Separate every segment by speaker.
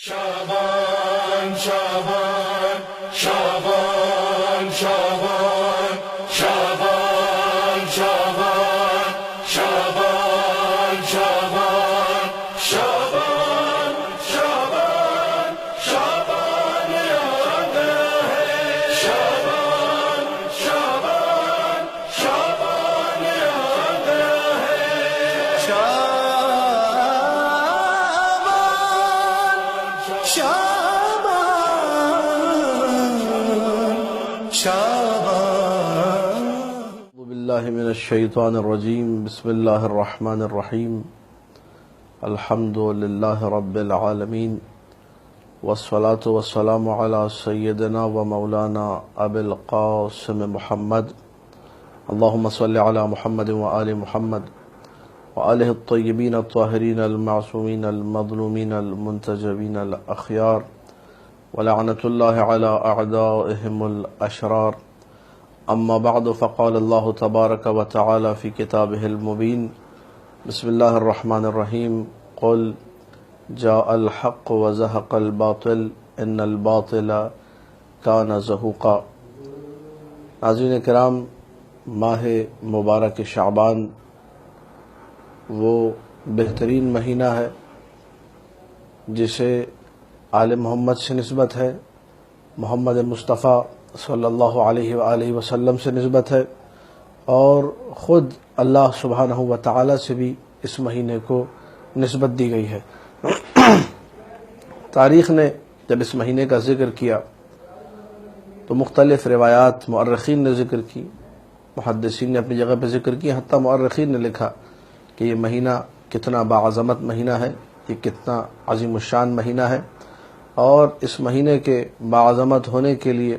Speaker 1: شعبان شعبان شعبان شعبان شعبان شعبان شعبان شعبان شعبان شعبان شعبان آتا ہے شعبان شعبان شعبان آتا ہے
Speaker 2: أعوذ بالله من الشيطان الرجيم. بسم الله الرحمن الرحيم. الحمد لله رب العالمين، والصلاة والسلام على سيدنا ومولانا أبي القاسم محمد. اللهم صل على محمد وآل محمد وآله الطيبين الطاهرين المعصومين المظلومين المنتجبين الأخيار، ولعنة الله على أعدائهم الأشرار. أما بعد، فقال الله تبارك وتعالى في كتابه المبين. بسم الله الرحمن الرحيم. قل جاء الحق وزهق الباطل إن الباطل كان زهوقا. ناظرین کرام، ماہ مبارک شعبان وہ بہترین مہینہ ہے جسے آل محمد سے نسبت ہے، محمد مصطفیٰ صلی اللہ علیہ وآلہ وسلم سے نسبت ہے، اور خود اللہ سبحانہ و تعالی سے بھی اس مہینے کو نسبت دی گئی ہے۔ تاریخ نے جب اس مہینے کا ذکر کیا تو مختلف روایات مؤرخین نے ذکر کی، محدثین نے اپنی جگہ پہ ذکر کی، حتیٰ مؤرخین نے لکھا کہ یہ مہینہ کتنا باعظمت مہینہ ہے، یہ کتنا عظیم الشان مہینہ ہے، اور اس مہینے کے باعظمت ہونے کے لیے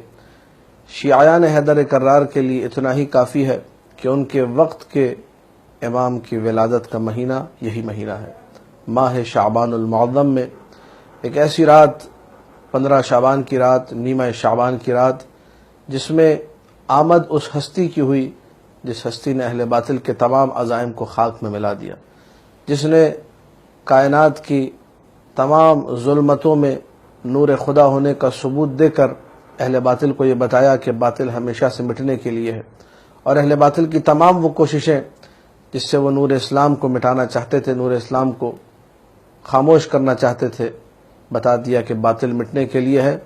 Speaker 2: شیعیان حیدر کرار کے لیے اتنا ہی کافی ہے کہ ان کے وقت کے امام کی ولادت کا مہینہ یہی مہینہ ہے۔ ماہ شعبان المعظم میں ایک ایسی رات، 15 شعبان کی رات، نیمہ شعبان کی رات، جس میں آمد اس ہستی کی ہوئی جس ہستی نے اہل باطل کے تمام عزائم کو خاک میں ملا دیا، جس نے کائنات کی تمام ظلمتوں میں نور خدا ہونے کا ثبوت دے کر اہل باطل کو یہ بتایا کہ باطل ہمیشہ سے مٹنے کے لیے ہے، اور اہل باطل کی تمام وہ کوششیں جس سے وہ نور اسلام کو مٹانا چاہتے تھے، نور اسلام کو خاموش کرنا چاہتے تھے، بتا دیا کہ باطل مٹنے کے لیے ہے،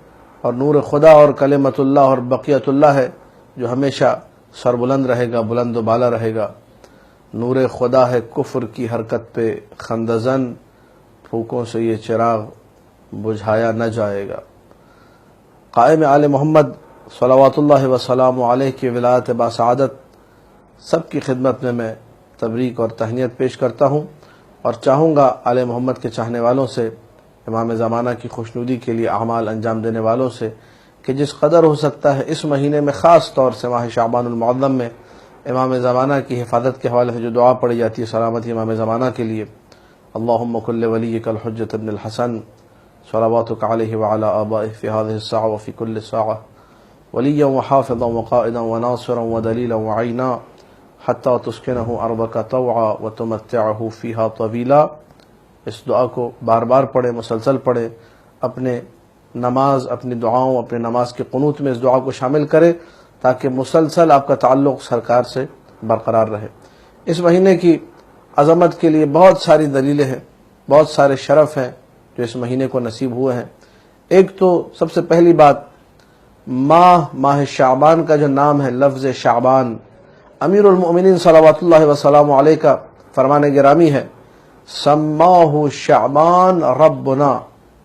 Speaker 2: اور نور خدا اور کلمت اللہ اور بقیت اللہ ہے جو ہمیشہ سربلند رہے گا، بلند و بالا رہے گا۔ نور خدا ہے کفر کی حرکت پہ خندزن، پھوکوں سے یہ چراغ بجھایا نہ جائے گا۔ قائم آل محمد صلوات اللہ وسلام علیہ کی ولایت باسعادت سب کی خدمت میں تبریک اور تہنیت پیش کرتا ہوں، اور چاہوں گا آل محمد کے چاہنے والوں سے، امام زمانہ کی خوشنودی کے لیے اعمال انجام دینے والوں سے، کہ جس قدر ہو سکتا ہے اس مہینے میں، خاص طور سے ماہ شعبان المعظم میں، امام زمانہ کی حفاظت کے حوالے سے جو دعا پڑھی جاتی ہے سلامتی امام زمانہ کے لیے، اللہم کل ولیک الحجۃ ابن الحسن صلواتک علیہ وعلی آبائہ فی هذه الساعة وفی کل ساعة ولیا وحافظا وقائدا وناصرا ودلیلا وعینا حتی تسکنہ ارضک طوعا وتمتعہ فیہا طویلا۔ اس دعا کو بار بار پڑھیں، مسلسل پڑھیں، اپنے نماز، اپنی دعاؤں، اپنے نماز کے قنوت میں اس دعا کو شامل کریں تاکہ مسلسل آپ کا تعلق سرکار سے برقرار رہے۔ اس مہینے کی عظمت کے لیے بہت ساری دلیلیں ہیں، بہت سارے شرف ہیں جو اس مہینے کو نصیب ہوئے ہیں۔ ایک تو سب سے پہلی بات، ماہ شعبان کا جو نام ہے، لفظ شعبان، امیر المؤمنین صلوات اللہ وسلام علیہ کا فرمان گرامی ہے، سماہ شعبان ربنا،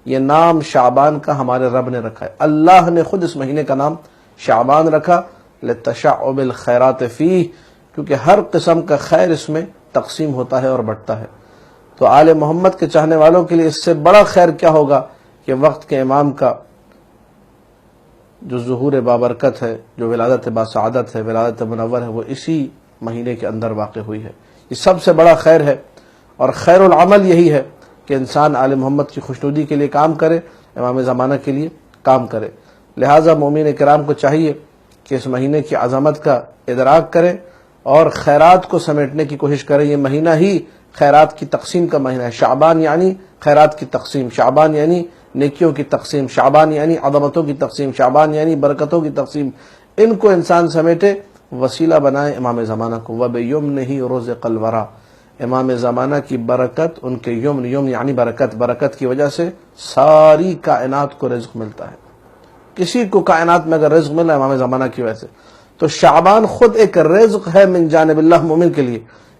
Speaker 2: یہ نام شعبان کا ہمارے رب نے رکھا ہے، اللہ نے خود اس مہینے کا نام شعبان رکھا، لتشعب الخیرات فیہ، کیونکہ ہر قسم کا خیر اس میں تقسیم ہوتا ہے اور بٹتا ہے۔ تو آل محمد کے چاہنے والوں کے لیے اس سے بڑا خیر کیا ہوگا کہ وقت کے امام کا جو ظہور بابرکت ہے، جو ولادت باسعادت ہے، ولادت منور ہے، وہ اسی مہینے کے اندر واقع ہوئی ہے۔ یہ سب سے بڑا خیر ہے، اور خیر العمل یہی ہے کہ انسان آل محمد کی خوشنودی کے لیے کام کرے، امام زمانہ کے لیے کام کرے۔ لہٰذا مومن کرام کو چاہیے کہ اس مہینے کی عظمت کا ادراک کرے اور خیرات کو سمیٹنے کی کوشش کرے۔ یہ مہینہ ہی خیرات کی تقسیم کا مہینہ ہے۔ شعبان یعنی خیرات کی تقسیم، شعبان یعنی نیکیوں کی تقسیم، شعبان یعنی عظمتوں کی تقسیم، شعبان یعنی برکتوں کی تقسیم، ان کو انسان سمیٹے، وسیلہ بنائے امام زمانہ کو۔ وَبِيُمْنِهِ رُزِقَ الْوَرَى، امام زمانہ کی برکت، ان کے یمن یعنی برکت، برکت کی وجہ سے ساری کائنات کو رزق ملتا ہے۔ کسی کو کائنات میں اگر رزق ملا امام زمانہ کی وجہ سے، تو شعبان خود ایک رزق ہے من جانب اللہ مومن کے لیے،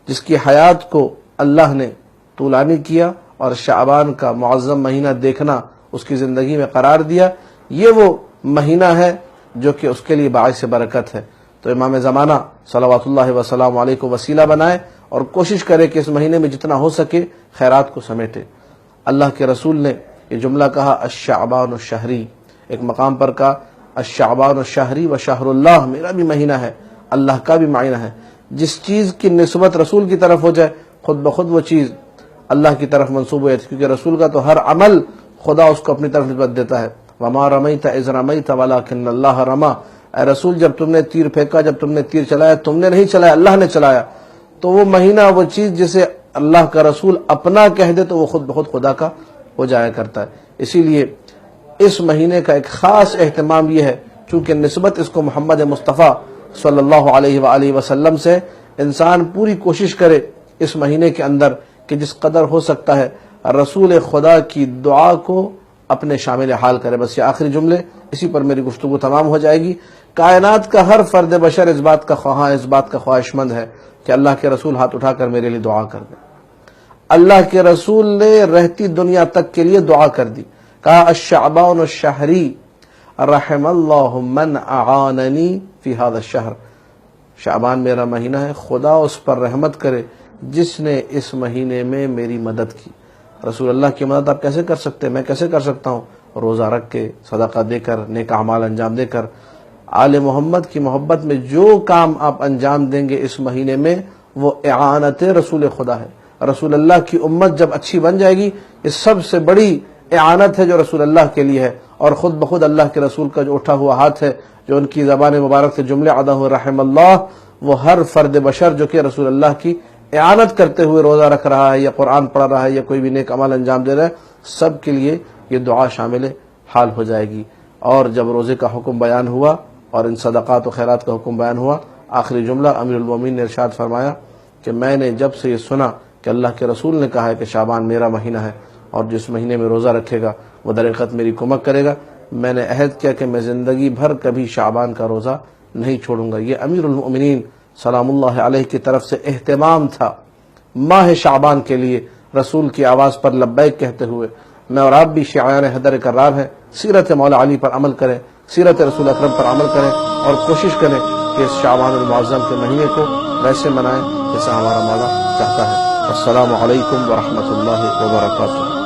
Speaker 2: جس کی حیات کو اللہ نے طولانی کیا اور شعبان کا معظم مہینہ دیکھنا اس کی زندگی میں قرار دیا۔ یہ وہ مہینہ ہے جو کہ اس کے لیے باعث برکت ہے۔ تو امام زمانہ صلوات اللہ وسلام علیہ کو وسیلہ بنائے اور کوشش کرے کہ اس مہینے میں جتنا ہو سکے خیرات کو سمیٹے۔ اللہ کے رسول نے یہ جملہ کہا الشعبان الشہری، ایک مقام پر کہا الشعبان الشہری و شہر اللہ، میرا بھی مہینہ ہے، اللہ کا بھی معنی ہے۔ جس چیز کی نسبت رسول کی طرف ہو جائے خود بخود وہ چیز اللہ کی طرف منسوب ہو جاتی، کیونکہ رسول کا تو ہر عمل خدا اس کو اپنی طرف نسبت دیتا ہے۔ وما رمیت اذ رمیت ولکن اللہ رما، اے رسول جب تم نے تیر پھینکا، جب تم نے تیر چلایا، تم نے نہیں چلایا، اللہ نے چلایا۔ تو وہ مہینہ، وہ چیز جسے اللہ کا رسول اپنا کہہ دے تو وہ خود بخود خدا کا ہو جایا کرتا ہے۔ اسی لیے اس مہینے کا ایک خاص اہتمام یہ ہے، چونکہ نسبت اس کو محمد مصطفیٰ صلی اللہ علیہ وآلہ وسلم سے، انسان پوری کوشش کرے اس مہینے کے اندر کہ جس قدر ہو سکتا ہے رسول خدا کی دعا کو اپنے شامل حال کرے۔ بس یہ آخری جملے، اسی پر میری گفتگو تمام ہو جائے گی۔ کائنات کا ہر فرد بشر اس بات کا خواہاں، اس بات کا خواہش مند ہے کہ اللہ کے رسول ہاتھ اٹھا کر میرے لیے دعا کر دیں۔ اللہ کے رسول نے رہتی دنیا تک کے لیے دعا کر دی، کہا الشعبان الشہری رحم اللہ من اعاننی فی هذا الشہر، شعبان میرا مہینہ ہے، خدا اس پر رحمت کرے جس نے اس مہینے میں میری مدد کی۔ رسول اللہ کی مدد آپ کیسے کر سکتے ہیں؟ میں کیسے کر سکتا ہوں؟ روزہ رکھ کے، صدقہ دے کر، نیک اعمال انجام دے کر۔ آل محمد کی محبت میں جو کام آپ انجام دیں گے اس مہینے میں وہ اعانت رسول خدا ہے۔ رسول اللہ کی امت جب اچھی بن جائے گی، یہ سب سے بڑی اعانت ہے جو رسول اللہ کے لیے ہے، اور خود بخود اللہ کے رسول کا جو اٹھا ہوا ہاتھ ہے، جو ان کی زبان مبارک سے جملے ادا ہوئے رحم اللہ، وہ ہر فرد بشر جو کہ رسول اللہ کی اعانت کرتے ہوئے روزہ رکھ رہا ہے یا قرآن پڑھ رہا ہے یا کوئی بھی نیک عمل انجام دے رہا ہے، سب کے لیے یہ دعا شامل حال ہو جائے گی۔ اور جب روزے کا حکم بیان ہوا اور ان صدقات و خیرات کا حکم بیان ہوا، آخری جملہ امیر المومنین نے ارشاد فرمایا کہ میں نے جب سے یہ سنا کہ اللہ کے رسول نے کہا ہے کہ شعبان میرا مہینہ ہے اور جس مہینے میں روزہ رکھے گا وہ در حقیقت میری کمک کرے گا، میں نے عہد کیا کہ میں زندگی بھر کبھی شعبان کا روزہ نہیں چھوڑوں گا۔ یہ امیر المؤمنین سلام اللہ علیہ کی طرف سے اہتمام تھا ماہ شعبان کے لیے، رسول کی آواز پر لبیک کہتے ہوئے میں اور آپ بھی شیعان حیدر کرار ہیں، سیرت مولا علی پر عمل کریں، سیرت رسول اکرم پر عمل کریں اور کوشش کریں کہ اس شعبان المعظم کے مہینے کو ویسے منائیں جیسا ہمارا مولا چاہتا ہے۔ السلام علیکم ورحمۃ اللہ وبرکاتہ۔